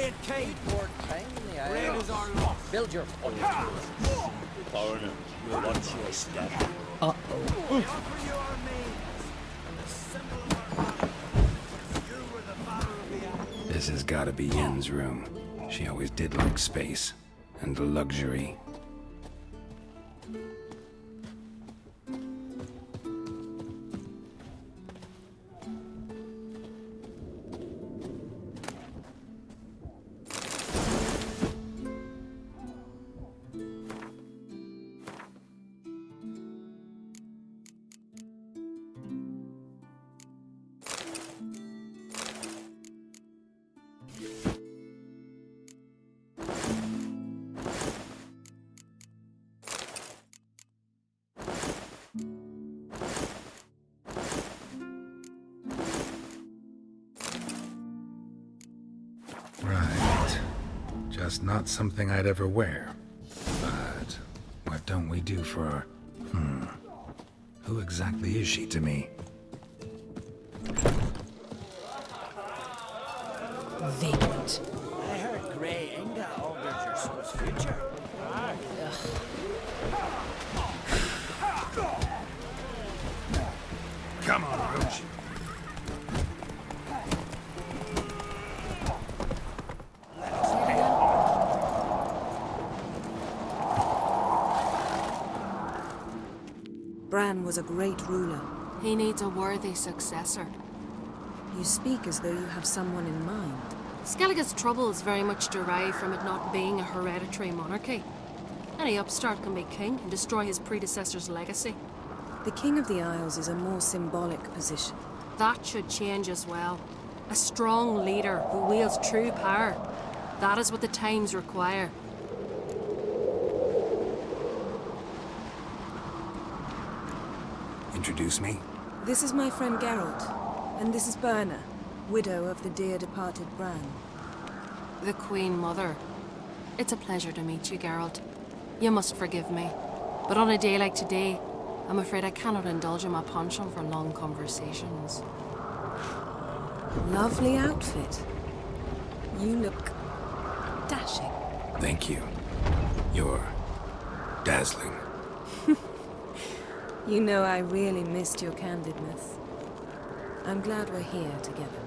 it, Kate. More time in the Red Isles. is our loss. Build your Foreigner, you'll watch your step. We offer you our names and the symbol of our honor. You were the father of the island. This has gotta be Yen's room. She always did like space and luxury. Right. Just not something I'd ever wear. But what don't we do for... Who exactly is she to me? Vagrant. I heard Grey Inga augurs your son's future. Come on, Roach. Bran was a great ruler. He needs a worthy successor. You speak as though you have someone in mind. Skellige's troubles very much derive from it not being a hereditary monarchy. Any upstart can be king and destroy his predecessor's legacy. The King of the Isles is a more symbolic position. That should change as well. A strong leader who wields true power. That is what the times require. Introduce me? This is my friend Geralt, and this is Berna, widow of the dear departed Bran. The Queen Mother. It's a pleasure to meet you, Geralt. You must forgive me. But on a day like today, I'm afraid I cannot indulge in my penchant for long conversations. Lovely outfit. You look dashing. Thank you. You're dazzling. You know I really missed your candidness. I'm glad we're here together.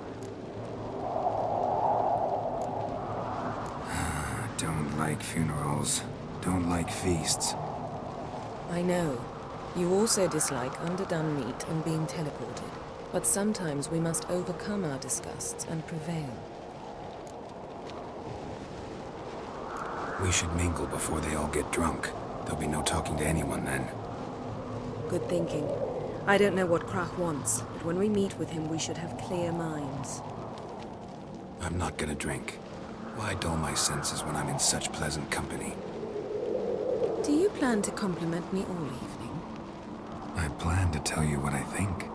Don't like funerals. Don't like feasts. I know. You also dislike underdone meat and being teleported. But sometimes we must overcome our disgusts and prevail. We should mingle before they all get drunk. There'll be no talking to anyone then. Good thinking. I don't know what Krach wants, but when we meet with him, we should have clear minds. I'm not gonna drink. Why dull my senses when I'm in such pleasant company? Do you plan to compliment me all evening? I plan to tell you what I think.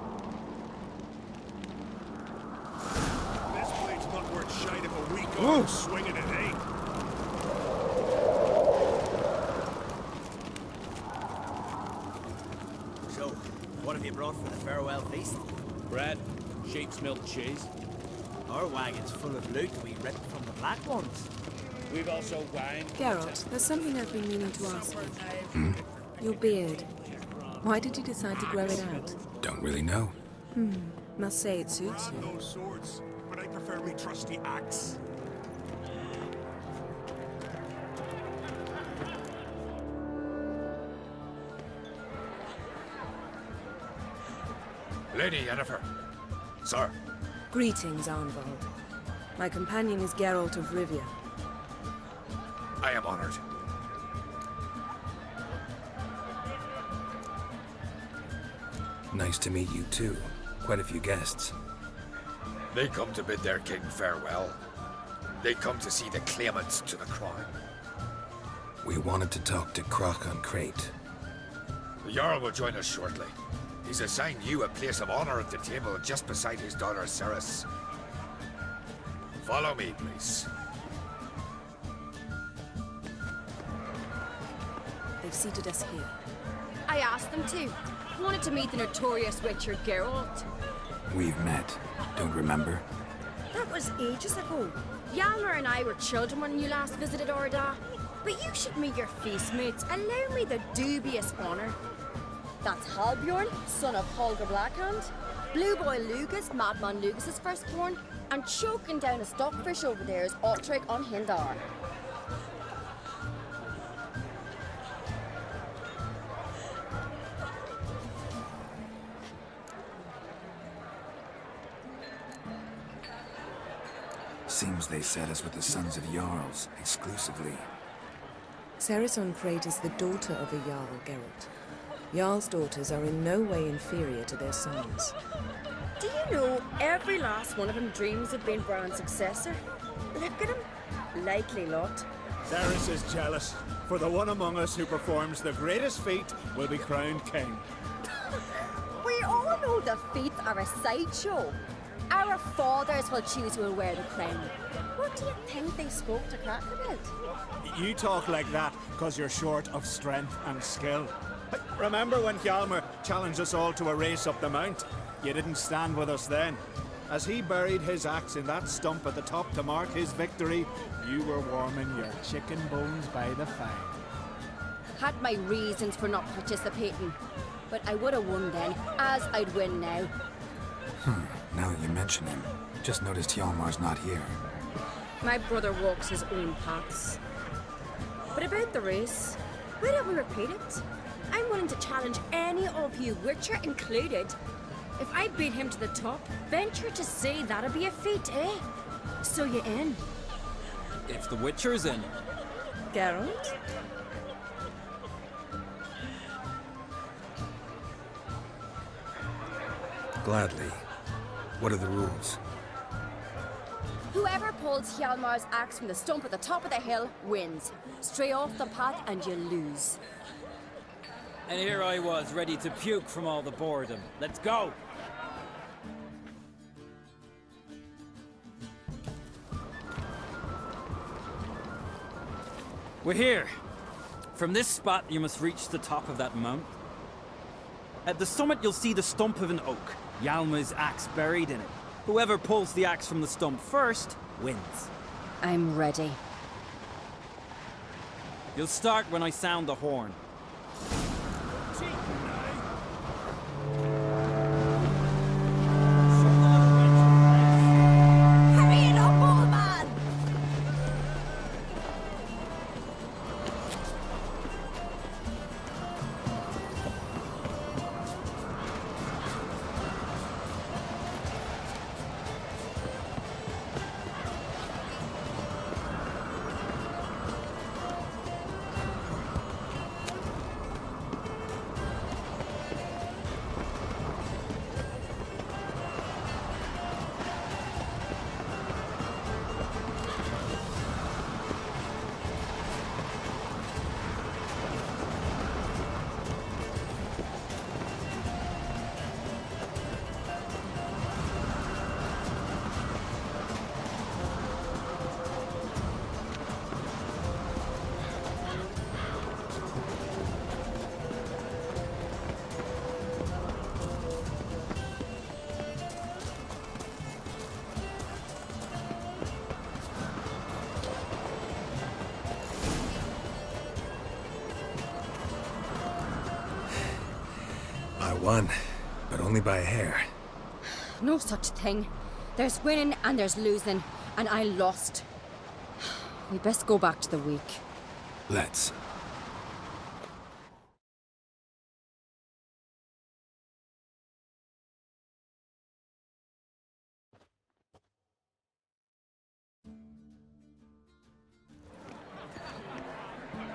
This blade's not worth shite if a week on swinging it, eh? So, what have you brought for the farewell feast? Bread, sheep's milk cheese. Our wagon's full of loot we ripped from the black ones. We've also wine. Geralt, there's something I've been meaning to ask you. Your beard. Why did you decide to grow it out? Don't really know. Must say it suits you. No swords, but I prefer me trusty axe. Lady Yennefer. Sir. Greetings, Arnvald. My companion is Geralt of Rivia. I am honored. Nice to meet you too. Quite a few guests. They come to bid their king farewell. They come to see the claimants to the crown. We wanted to talk to Krach on Crate. The Jarl will join us shortly. He's assigned you a place of honor at the table just beside his daughter Ceres. Follow me, please. They've seated us here. I asked them to. I wanted to meet the notorious Richard Geralt. We've met. Don't remember? That was ages ago. Yalmer and I were children when you last visited Orda. But you should meet your feast mates. Allow me the dubious honour. That's Halbjorn, son of Holger Blackhand. Blue Boy Lucas, Madman Lucas's firstborn. And choking down a stockfish over there is Ottrick on Hindar. Seems they set us with the sons of Jarls, exclusively. Cerison Crate is the daughter of a Jarl, Geralt. Jarl's daughters are in no way inferior to their sons. Do you know every last one of them dreams of being Bran's successor? Look at him. Likely lot. Varys is jealous, for the one among us who performs the greatest feat will be crowned king. We all know the feats are a sideshow. Our fathers will choose who will wear the crown. What do you think they spoke to Crack about? You talk like that because you're short of strength and skill. Remember when Hjalmar challenged us all to a race up the mount? You didn't stand with us then. As he buried his axe in that stump at the top to mark his victory, you were warming your chicken bones by the fire. Had my reasons for not participating, but I would have won then, as I'd win now. Now that you mention him, just noticed Hjalmar's not here. My brother walks his own paths. But about the race, why don't we repeat it? I'm willing to challenge any of you, Witcher included. If I beat him to the top, venture to say that'd be a feat, eh? So you in? If the Witcher's in. Geralt? Gladly. What are the rules? Whoever pulls Hjalmar's axe from the stump at the top of the hill wins. Stray off the path and you lose. And here I was, ready to puke from all the boredom. Let's go! We're here. From this spot, you must reach the top of that mount. At the summit, you'll see the stump of an oak. Hjalmar's axe buried in it. Whoever pulls the axe from the stump first, wins. I'm ready. You'll start when I sound the horn. Hurry it up, old man! I won, but only by a hair. No such thing. There's winning and there's losing, and I lost. We best go back to the week. Let's.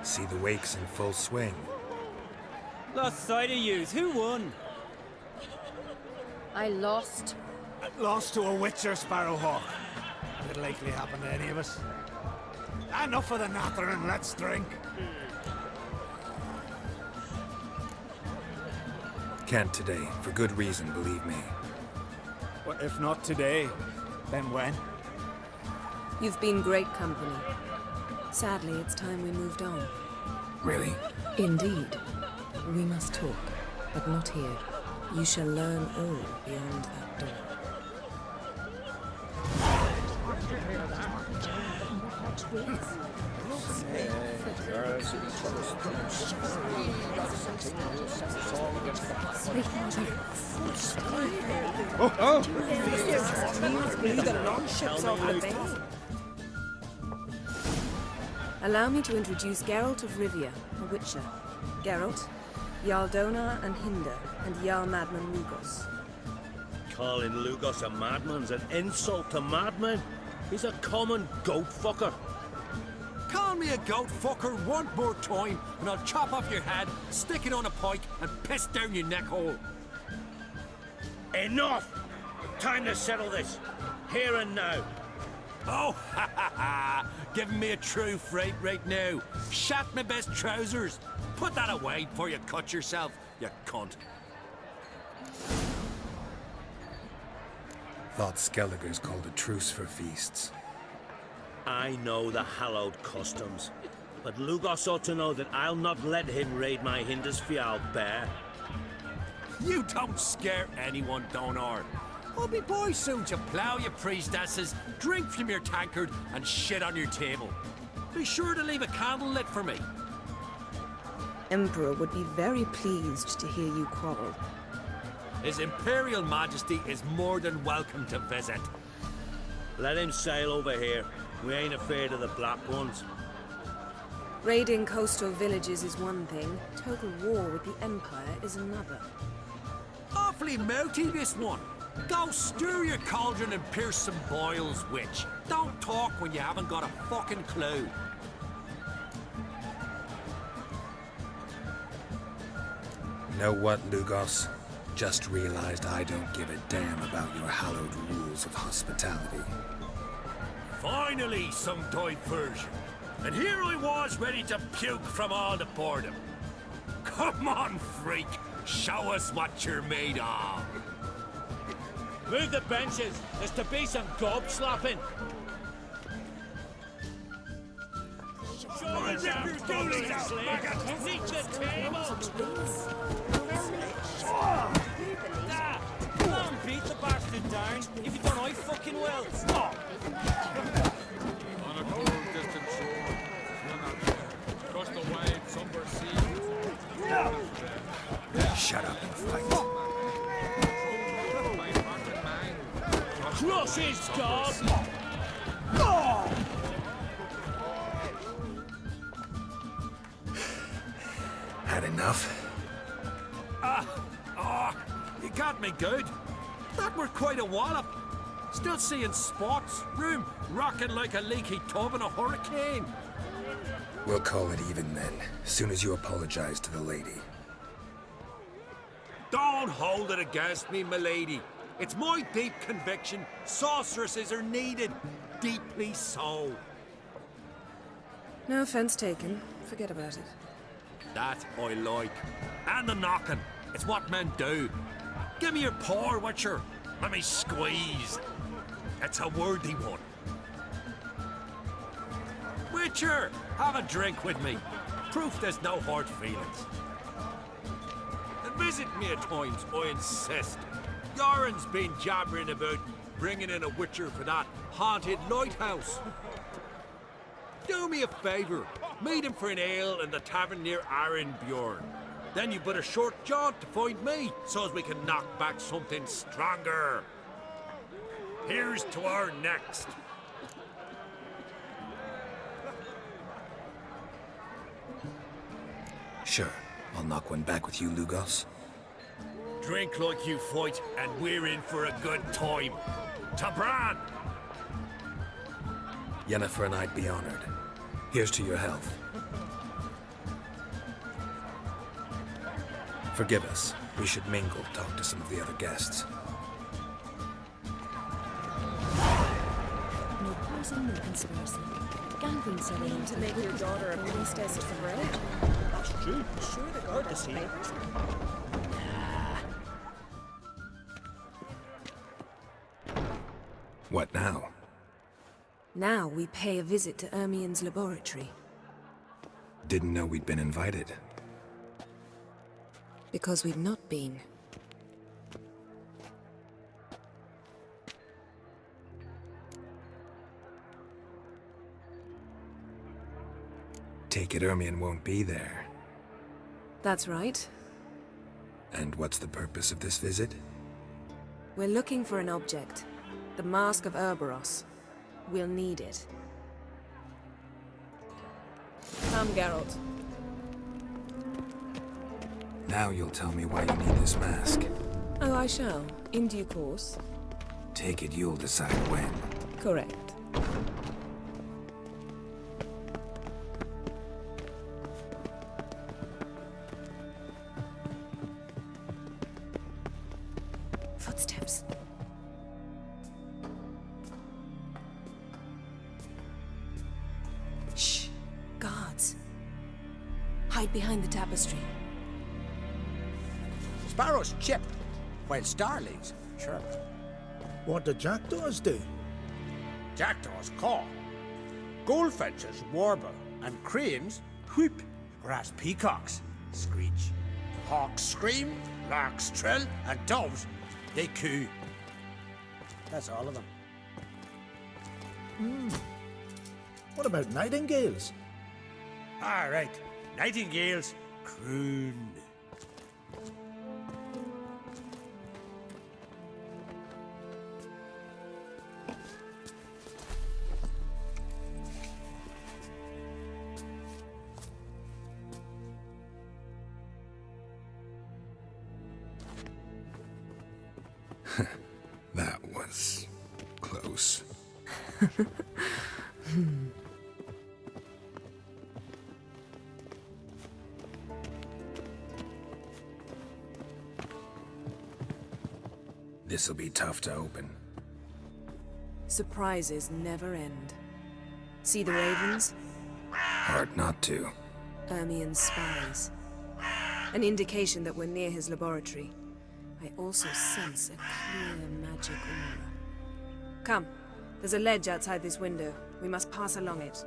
See the wakes in full swing. Lost sight of yous. Who won? I lost. Lost to a Witcher Sparrowhawk. Could likely happen to any of us. Enough of the nattering, let's drink. Can't today, for good reason, believe me. Well, if not today, then when? You've been great company. Sadly, it's time we moved on. Really? Indeed. We must talk, but not here. You shall learn all beyond that door. Allow me to introduce Geralt of Rivia, a witcher. Geralt, Jarl Donar and Hinder, and Jarl Madman Lugos. Calling Lugos a madman's an insult to madmen. He's a common goat fucker. Call me a goat fucker one more time, and I'll chop off your head, stick it on a pike, and piss down your neck hole. Enough! Time to settle this. Here and now. Oh, ha ha ha! Giving me a true fright right now. Shat my best trousers. Put that away before you cut yourself, you cunt. Thought Skelliger's called a truce for feasts. I know the hallowed customs, but Lugos ought to know that I'll not let him raid my Hindisfial bear. You don't scare anyone, Donar. I'll be boy soon to plough your priestesses, drink from your tankard, and shit on your table. Be sure to leave a candle lit for me. Emperor would be very pleased to hear you quarrel. His Imperial Majesty is more than welcome to visit. Let him sail over here. We ain't afraid of the Black Ones. Raiding coastal villages is one thing. Total war with the Empire is another. Awfully mouty, this one. Go stir your cauldron and pierce some boils, witch. Don't talk when you haven't got a fucking clue. Know what, Lugos? Just realized I don't give a damn about your hallowed rules of hospitality. Finally, some diversion. And here I was ready to puke from all the boredom. Come on, freak. Show us what you're made of. Move the benches. There's to be some gob slapping. Show us your goalies out. Reach the table. Come on, beat the bastard down. If you don't, I fucking will. On a cold, distant shore, across the wide, somber sea. Shut up and fight. Crush his dog! Had enough? You got me good. That were quite a wallop. Still seeing spots, room rocking like a leaky tub in a hurricane. We'll call it even then, soon as you apologize to the lady. Don't hold it against me, milady. It's my deep conviction sorceresses are needed. Deeply so. No offense taken. Forget about it. That I like. And the knocking. It's what men do. Give me your paw, Witcher. Let me squeeze. It's a worthy one. Witcher, have a drink with me. Proof there's no hard feelings. And visit me at times, I insist. Yoren's been jabbering about bringing in a Witcher for that haunted lighthouse. Do me a favour. Meet him for an ale in the tavern near Arenbjorn. Then you but a short jaunt to find me, so as we can knock back something stronger. Here's to our next. Sure, I'll knock one back with you, Lugos. Drink like you fight, and we're in for a good time. Tabran! Yennefer and I'd be honored. Here's to your health. Forgive us. We should mingle, talk to some of the other guests. No poison, no conspiracy. Gangrene saline to make your daughter a priestess of the road. That's true. Sure, the Hard to see. papers. What now? Now we pay a visit to Ermien's laboratory. Didn't know we'd been invited. Because we've not been. take it Ermion won't be there. That's right. And what's the purpose of this visit? We're looking for an object. The Mask of Cerberus. We'll need it. Come, Geralt. Now you'll tell me why you need this mask. Oh, I shall. In due course. Take it you'll decide when. Correct. Footsteps. Shh. Guards. Hide behind the tapestry. Sparrows chip, while starlings chirp. What do jackdaws do? Jackdaws caw. Goldfinches warble, and cranes whoop, whereas peacocks screech. Hawks scream, larks trill, and doves, they coo. That's all of them. What about nightingales? All right, nightingales croon. That was close. This'll be tough to open. Surprises never end. See the ravens? Hard not to. Ermion's spies. An indication that we're near his laboratory. I also sense a clear magic aura. Come, there's a ledge outside this window. We must pass along it.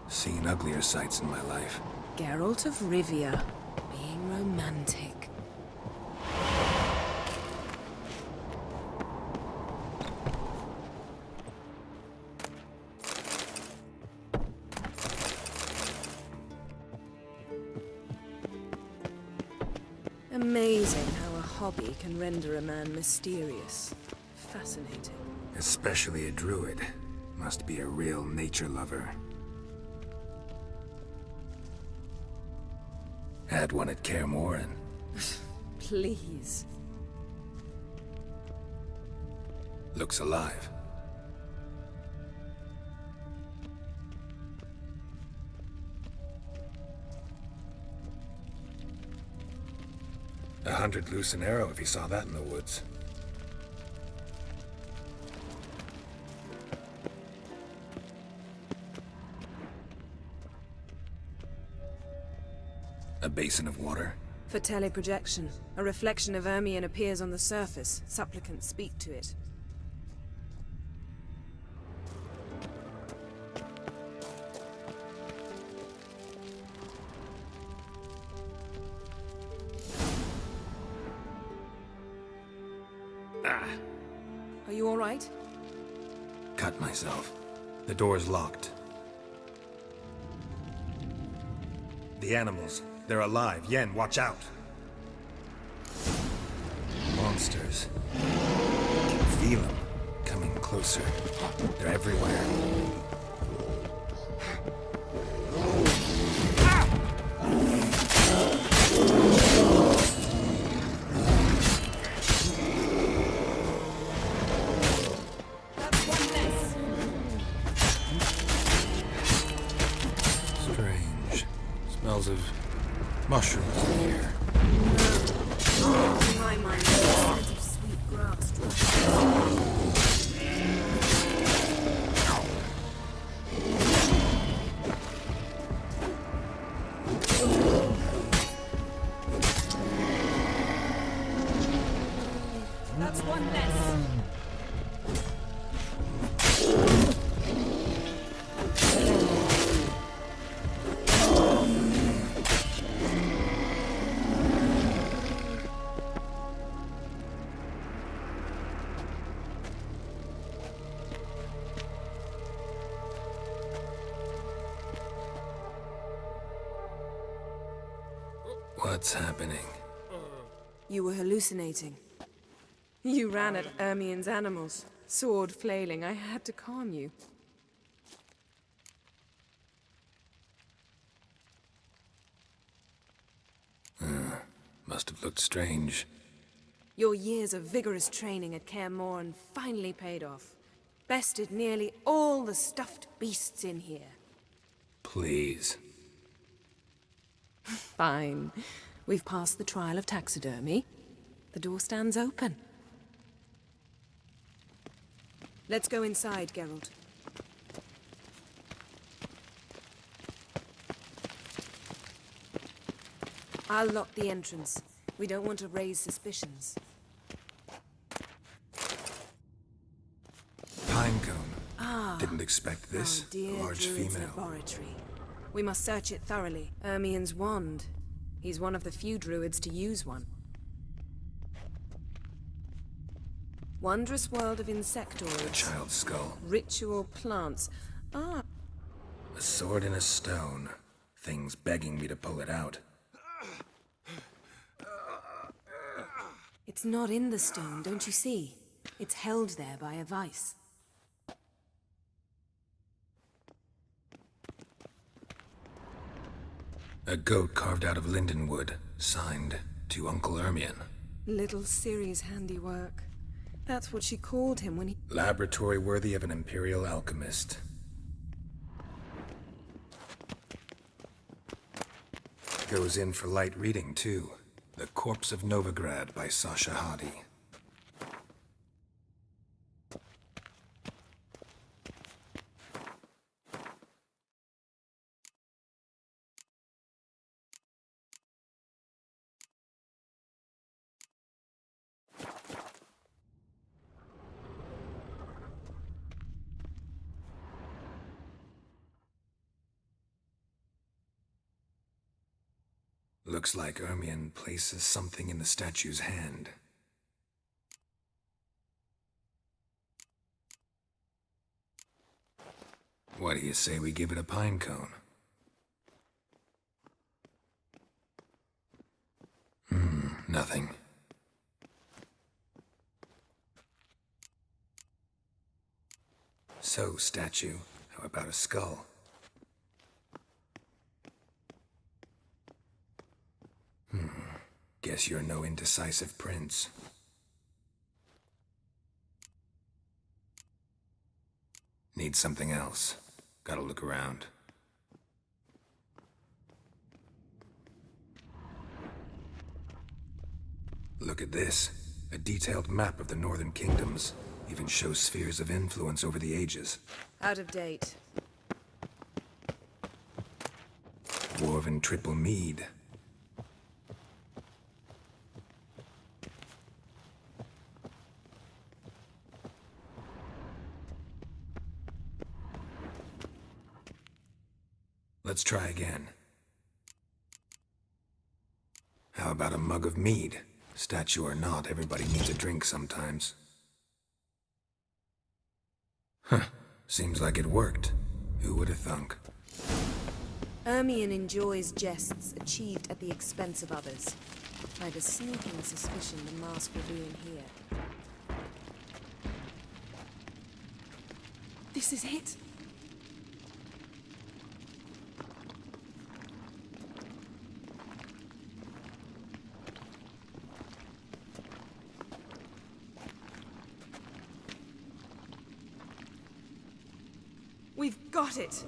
Seen uglier sights in my life. Geralt of Rivia, being romantic. Amazing how a hobby can render a man mysterious. Fascinating. Especially a druid. Must be a real nature lover. Had one at Kaer Morhen. Please. Looks alive. $100 loose an arrow if he saw that in the woods. A basin of water. For teleprojection, a reflection of Ermion appears on the surface. Supplicants speak to it. Are you all right? Cut myself. The door's locked. The animals. They're alive. Yen, watch out. Monsters. Can feel them. Coming closer. They're everywhere. Strange. Smells of mushrooms in here. My mind is a scent of sweet grass. That's one less. What's happening? You were hallucinating. You ran at Ermien's animals, sword flailing. I had to calm you. Must have looked strange. Your years of vigorous training at Kaer Morhen finally paid off. Bested nearly all the stuffed beasts in here. Please. Fine. We've passed the trial of taxidermy. The door stands open. Let's go inside, Geralt. I'll lock the entrance. We don't want to raise suspicions. Pinecone. Didn't expect this. Our dear Large druid's female. laboratory. We must search it thoroughly. Ermien's wand. He's one of the few druids to use one. Wondrous world of insectoids. A child's skull. Ritual plants. Ah. A sword in a stone. Things begging me to pull it out. It's not in the stone, don't you see? It's held there by a vice. A goat carved out of lindenwood, signed to Uncle Ermien. Little Ciri's handiwork. That's what she called him when he... Laboratory worthy of an imperial alchemist. Goes in for light reading, too. The Corpse of Novigrad by Sasha Hadi. Looks like Ermien places something in the statue's hand. What do you say we give it a pine cone? Nothing. So, statue, how about a skull? Guess you're no indecisive prince. Need something else. Gotta look around. Look at this. A detailed map of the Northern Kingdoms. Even shows spheres of influence over the ages. Out of date. Dwarven triple mead. Let's try again. How about a mug of mead? Statue or not, everybody needs a drink sometimes. Huh. Seems like it worked. Who would have thunk? Ermien enjoys jests achieved at the expense of others. I have a sneaking suspicion the mask will be in here. This is it. We've got it!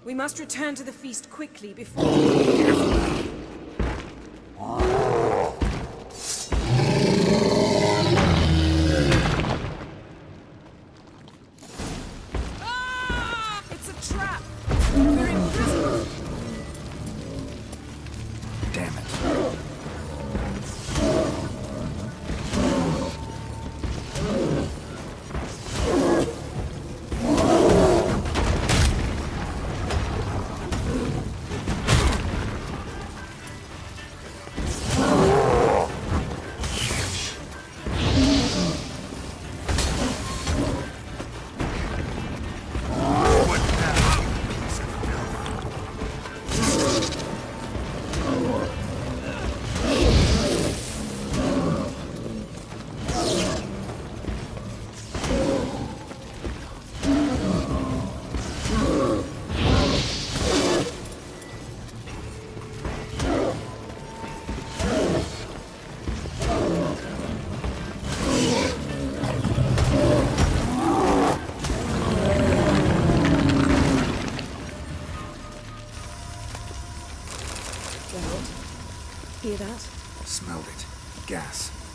We must return to the feast quickly before... Ah! It's a trap! We're imprisoned! Damn it.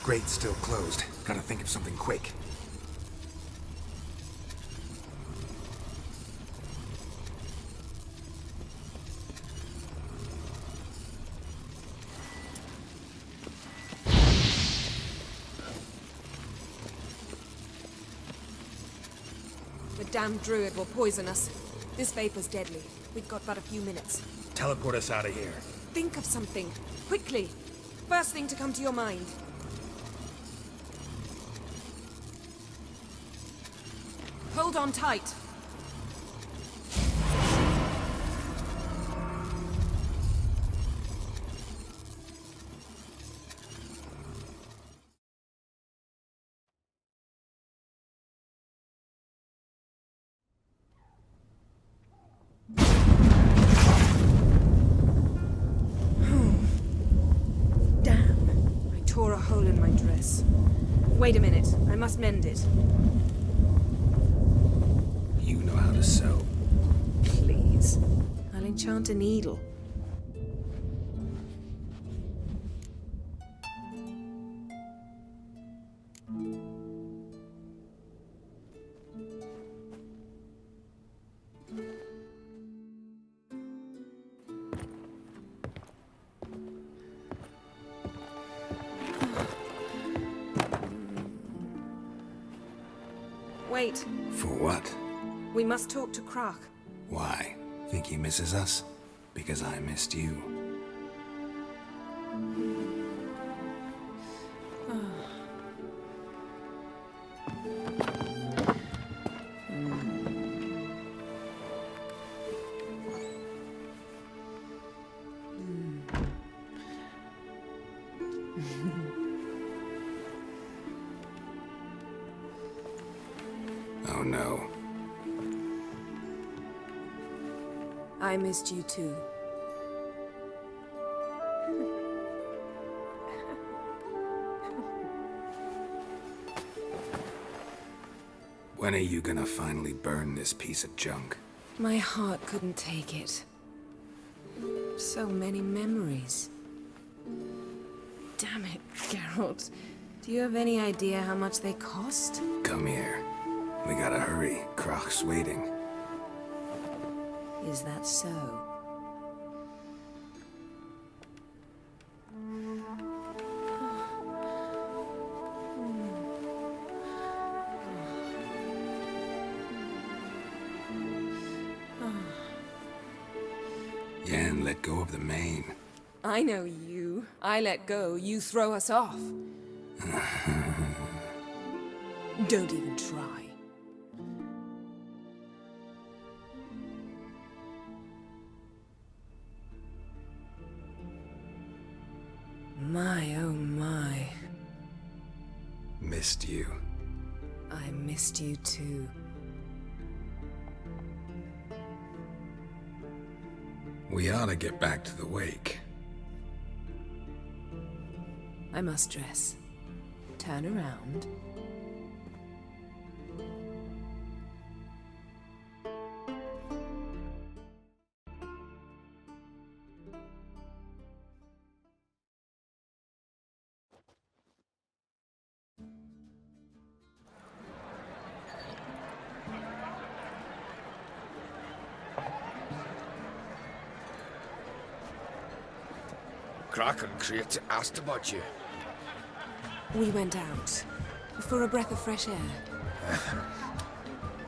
Grate's still closed. Gotta think of something quick. The damned druid will poison us. This vapor's deadly. We've got but a few minutes. Teleport us out of here. Think of something. Quickly. First thing to come to your mind. Hold on tight. Tore a hole in my dress. Wait a minute. I must mend it. You know how to sew. Please. I'll enchant a needle. Wait. For what? We must talk to Croc. Why? Think he misses us? Because I missed you. Oh no. I missed you too. When are you gonna finally burn this piece of junk? My heart couldn't take it. So many memories. Damn it, Geralt. Do you have any idea how much they cost? Come here. We gotta hurry. Croc's waiting. Is that so? Yen, let go of the mane. I know you. I let go, you throw us off. Don't even try. My, oh my. Missed you. I missed you too. We ought to get back to the wake. I must dress. Turn around. Croc and Crate asked about you. We went out. For a breath of fresh air.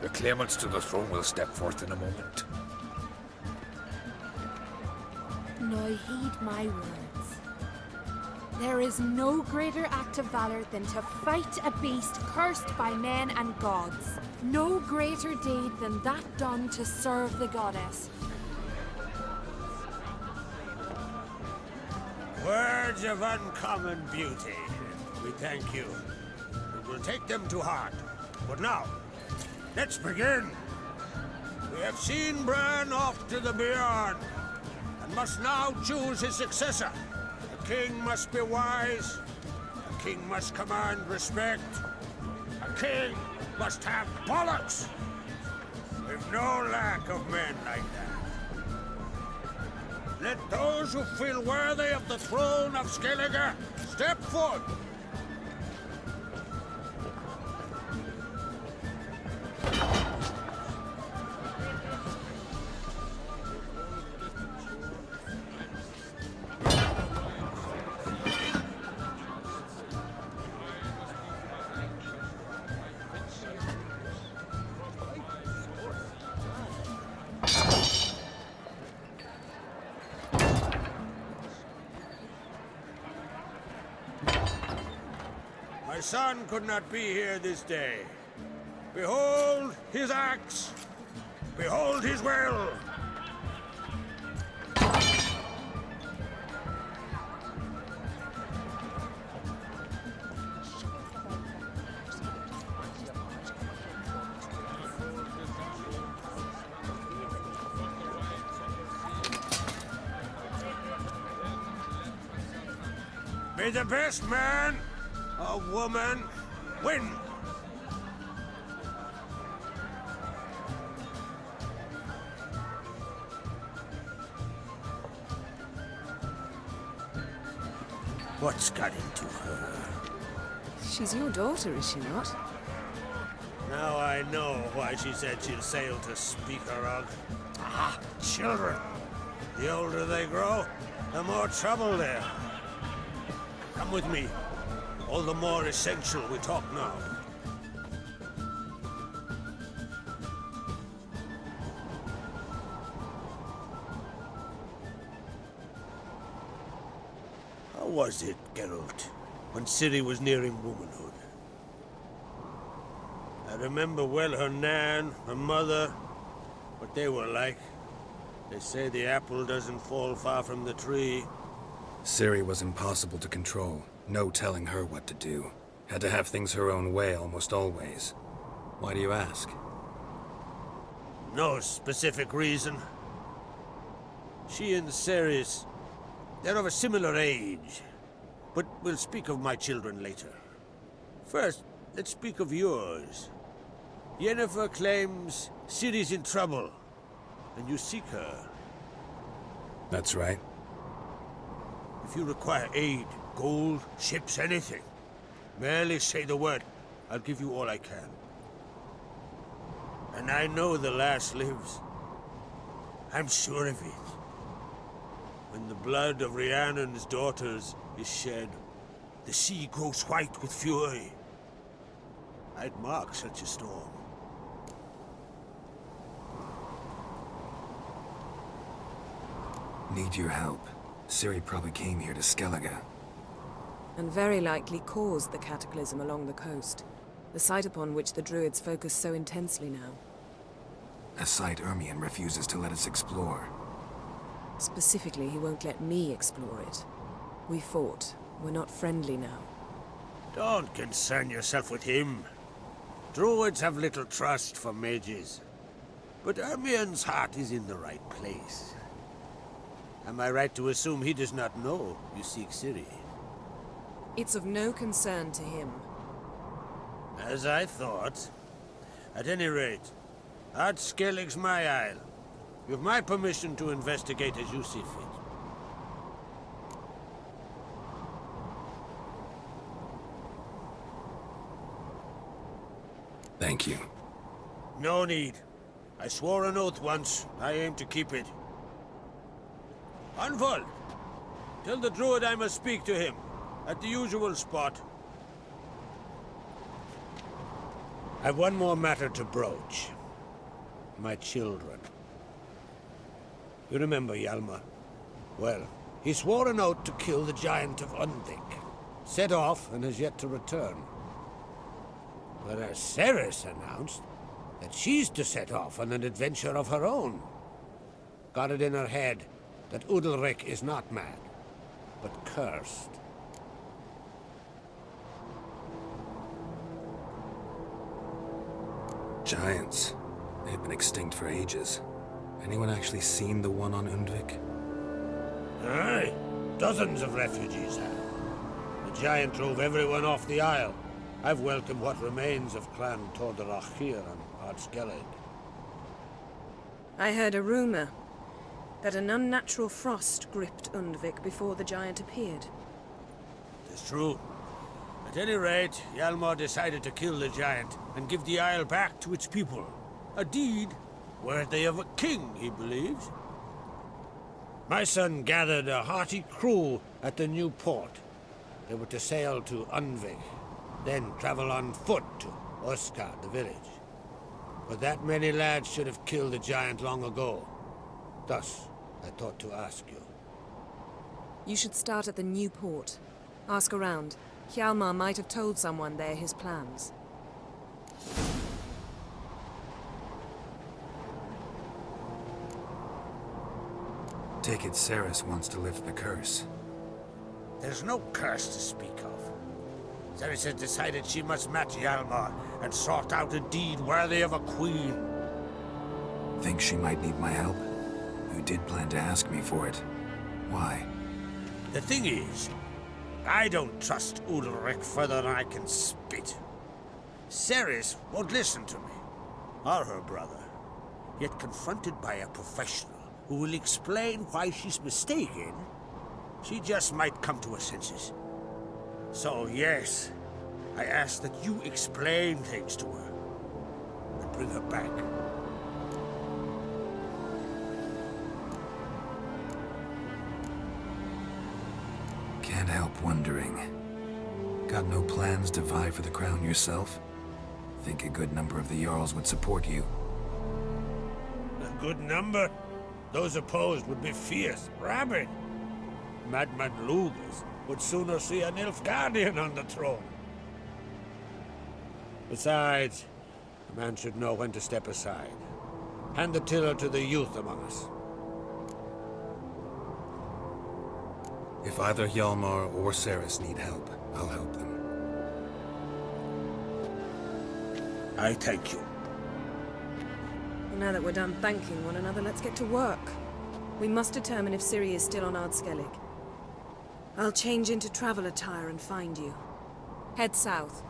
The claimants to the throne will step forth in a moment. Now heed my words. There is no greater act of valor than to fight a beast cursed by men and gods. No greater deed than that done to serve the goddess. Words of uncommon beauty. We thank you. We will take them to heart. But now, let's begin. We have seen Bran off to the beyond, and must now choose his successor. A king must be wise. A king must command respect. A king must have bollocks. We've no lack of men like that. Let those who feel worthy of the throne of Skellige step forth. son could not be here this day. Behold his axe! Behold his will! May the best man or woman win. What's got into her? She's your daughter, is she not? Now I know why she said she'll sail to Speakerog. Ah, children. The older they grow, the more trouble there. Come with me. All the more essential we talk now. How was it, Geralt, when Ciri was nearing womanhood? I remember well her nan, her mother, what they were like. They say the apple doesn't fall far from the tree. Ciri was impossible to control. No telling her what to do. Had to have things her own way almost always. Why do you ask? No specific reason. She and Ceres, they're of a similar age. But we'll speak of my children later. First, let's speak of yours. Yennefer claims Ciri's in trouble, and you seek her. That's right. If you require aid, gold, ships, anything, merely say the word. I'll give you all I can. And I know the lass lives. I'm sure of it. When the blood of Rhiannon's daughters is shed, the sea grows white with fury. I'd mark such a storm. Need your help. Ciri probably came here to Skellige. And very likely caused the cataclysm along the coast. The site upon which the Druids focus so intensely now. A site Ermion refuses to let us explore. Specifically, he won't let me explore it. We fought. We're not friendly now. Don't concern yourself with him. Druids have little trust for mages. But Ermion's heart is in the right place. Am I right to assume he does not know you seek Ciri? It's of no concern to him. As I thought. At any rate, Ard Skellig's my isle. You have my permission to investigate as you see fit. Thank you. No need. I swore an oath once. I aim to keep it. Anvald! Tell the druid I must speak to him. At the usual spot. I've one more matter to broach. My children. You remember Hjalmar? Well, he swore an oath to kill the giant of Undvik. Set off and has yet to return. Whereas Ceres announced that she's to set off on an adventure of her own. Got it in her head that Udalric is not mad, but cursed. Giants. They've been extinct for ages. Anyone actually seen the one on Undvik? Aye. Dozens of refugees have. The giant drove everyone off the isle. I've welcomed what remains of Clan Tordarach here on Ard Skellig. I heard a rumor that an unnatural frost gripped Undvik before the giant appeared. It's true. At any rate, Hjalmar decided to kill the giant and give the isle back to its people. A deed worthy of a king, he believes. My son gathered a hearty crew at the new port. They were to sail to Undvik, then travel on foot to Osgard, the village. But that many lads should have killed the giant long ago. Thus, I thought to ask you. You should start at the new port. Ask around. Hjalmar might have told someone there his plans. Take it Ceres wants to lift the curse. There's no curse to speak of. Ceres has decided she must match Hjalmar and sort out a deed worthy of a queen. Think she might need my help? You did plan to ask me for it. Why? The thing is, I don't trust Ulrich further than I can spit. Ceres won't listen to me, or her brother. Yet confronted by a professional who will explain why she's mistaken, she just might come to her senses. So yes, I ask that you explain things to her and bring her back. Can't help wondering. Got no plans to vie for the crown yourself? Think a good number of the Jarls would support you. A good number? Those opposed would be fierce, rabid. Madman Lugas would sooner see an Nilfgaardian on the throne. Besides, a man should know when to step aside. Hand the tiller to the youth among us. If either Hjalmar or Ceres need help, I'll help them. I thank you. Well, now that we're done thanking one another, let's get to work. We must determine if Ciri is still on Ardskellig. I'll change into travel attire and find you. Head south.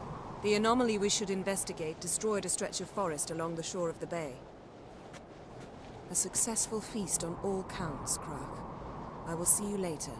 The anomaly we should investigate destroyed a stretch of forest along the shore of the bay. A successful feast on all counts, Krach. I will see you later.